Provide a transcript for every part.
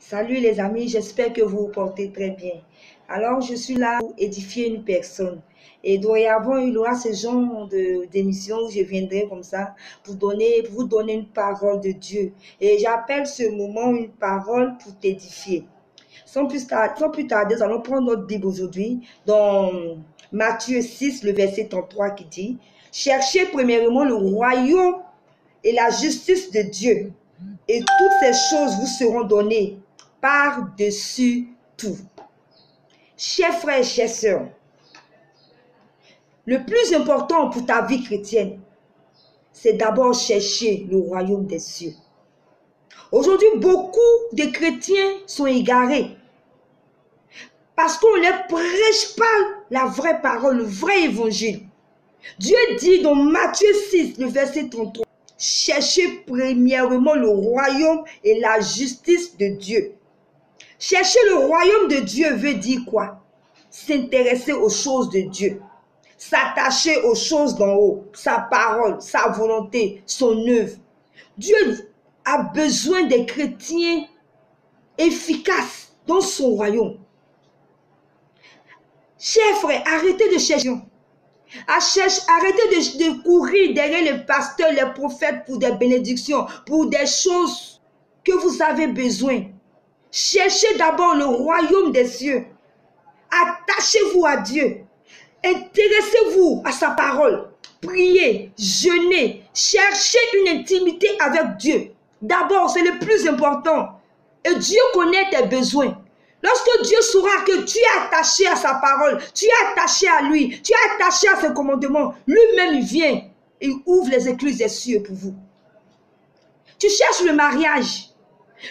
Salut les amis, j'espère que vous vous portez très bien. Alors, je suis là pour édifier une personne. Et dorénavant, il y aura ce genre d'émission où je viendrai comme ça pour vous donner une parole de Dieu. Et j'appelle ce moment une parole pour t'édifier. Sans plus tarder, nous allons prendre notre Bible aujourd'hui dans Matthieu 6, le verset 33 qui dit « Cherchez premièrement le royaume et la justice de Dieu, et toutes ces choses vous seront données par-dessus tout. » Chers frères et chères sœurs, le plus important pour ta vie chrétienne, c'est d'abord chercher le royaume des cieux. Aujourd'hui, beaucoup de chrétiens sont égarés parce qu'on ne leur prêche pas la vraie parole, le vrai évangile. Dieu dit dans Matthieu 6, le verset 33, « Cherchez premièrement le royaume et la justice de Dieu. » Chercher le royaume de Dieu veut dire quoi? S'intéresser aux choses de Dieu. S'attacher aux choses d'en haut, sa parole, sa volonté, son œuvre. Dieu a besoin des chrétiens efficaces dans son royaume. Chers frères, arrêtez de chercher. Arrêtez de courir derrière les pasteurs, les prophètes pour des bénédictions, pour des choses que vous avez besoin. Cherchez d'abord le royaume des cieux. Attachez-vous à Dieu. Intéressez-vous à sa parole. Priez, jeûnez, cherchez une intimité avec Dieu. D'abord, c'est le plus important. Et Dieu connaît tes besoins. Lorsque Dieu saura que tu es attaché à sa parole, tu es attaché à lui, tu es attaché à ses commandements, lui-même il vient, il ouvre les écluses des cieux pour vous. Tu cherches le mariage,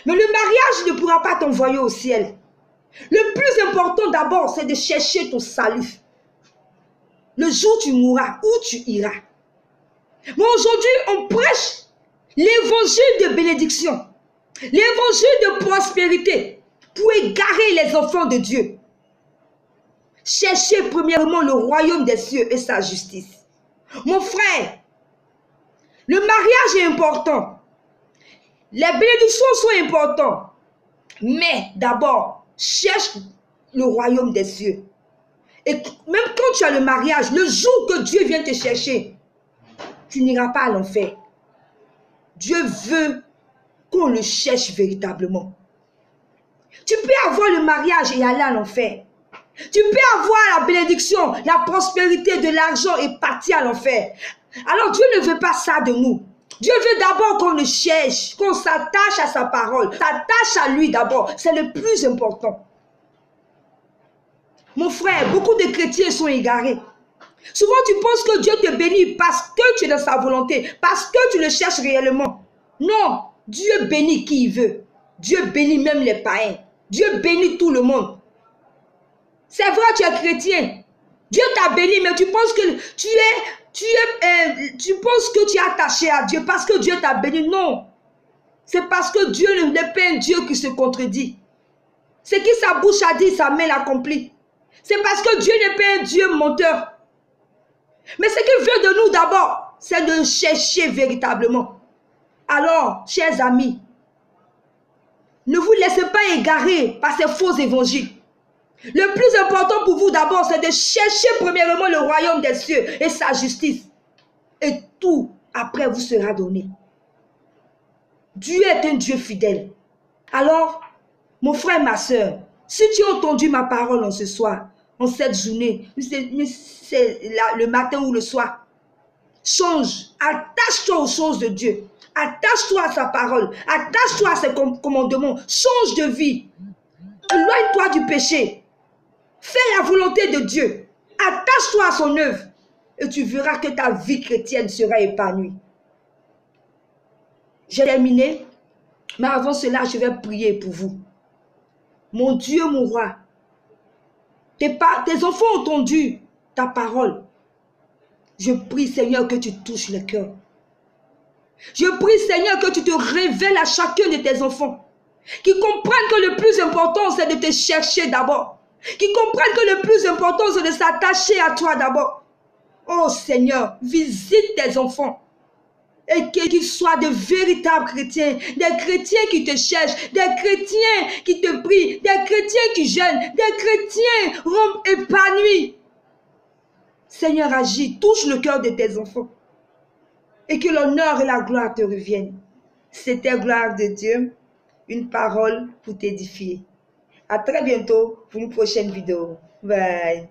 mais le mariage ne pourra pas t'envoyer au ciel. Le plus important d'abord, c'est de chercher ton salut. Le jour où tu mourras, où tu iras. Mais aujourd'hui, on prêche l'évangile de bénédiction, l'évangile de prospérité, pour égarer les enfants de Dieu. Cherchez premièrement le royaume des cieux et sa justice. Mon frère, le mariage est important. Les bénédictions sont importantes. Mais d'abord, cherche le royaume des cieux. Et même quand tu as le mariage, le jour que Dieu vient te chercher, tu n'iras pas à l'enfer. Dieu veut qu'on le cherche véritablement. Tu peux avoir le mariage et aller à l'enfer. Tu peux avoir la bénédiction, la prospérité, de l'argent et partir à l'enfer. Alors Dieu ne veut pas ça de nous. Dieu veut d'abord qu'on le cherche, qu'on s'attache à sa parole, s'attache à lui d'abord. C'est le plus important. Mon frère, beaucoup de chrétiens sont égarés. Souvent, tu penses que Dieu te bénit parce que tu es dans sa volonté, parce que tu le cherches réellement. Non, Dieu bénit qui il veut. Dieu bénit même les païens. Dieu bénit tout le monde. C'est vrai, tu es chrétien. Dieu t'a béni, mais tu penses que tu penses que tu es attaché à Dieu parce que Dieu t'a béni. Non. C'est parce que Dieu n'est pas un Dieu qui se contredit. Ce qui sa bouche a dit, sa main l'accomplit. C'est parce que Dieu n'est pas un Dieu menteur. Mais ce qu'il veut de nous d'abord, c'est de chercher véritablement. Alors, chers amis, ne vous laissez pas égarer par ces faux évangiles. Le plus important pour vous d'abord, c'est de chercher premièrement le royaume des cieux et sa justice. Et tout après vous sera donné. Dieu est un Dieu fidèle. Alors, mon frère, ma soeur, si tu as entendu ma parole en ce soir, en cette journée, c'est le matin ou le soir, change, attache-toi aux choses de Dieu, attache-toi à sa parole, attache-toi à ses commandements, change de vie, éloigne-toi du péché, fais la volonté de Dieu, attache-toi à son œuvre et tu verras que ta vie chrétienne sera épanouie. J'ai terminé, mais avant cela, je vais prier pour vous. Mon Dieu, mon roi, tes enfants ont entendu ta parole. Je prie, Seigneur, que tu touches le cœur. Je prie, Seigneur, que tu te révèles à chacun de tes enfants. Qui comprennent que le plus important, c'est de te chercher d'abord. Qui comprennent que le plus important, c'est de s'attacher à toi d'abord. Oh Seigneur, visite tes enfants. Et qu'ils soient de véritables chrétiens, des chrétiens qui te cherchent, des chrétiens qui te prient, des chrétiens qui jeûnent, des chrétiens épanouis. Seigneur, agis, touche le cœur de tes enfants. Et que l'honneur et la gloire te reviennent. C'était gloire de Dieu, une parole pour t'édifier. À très bientôt pour une prochaine vidéo. Bye.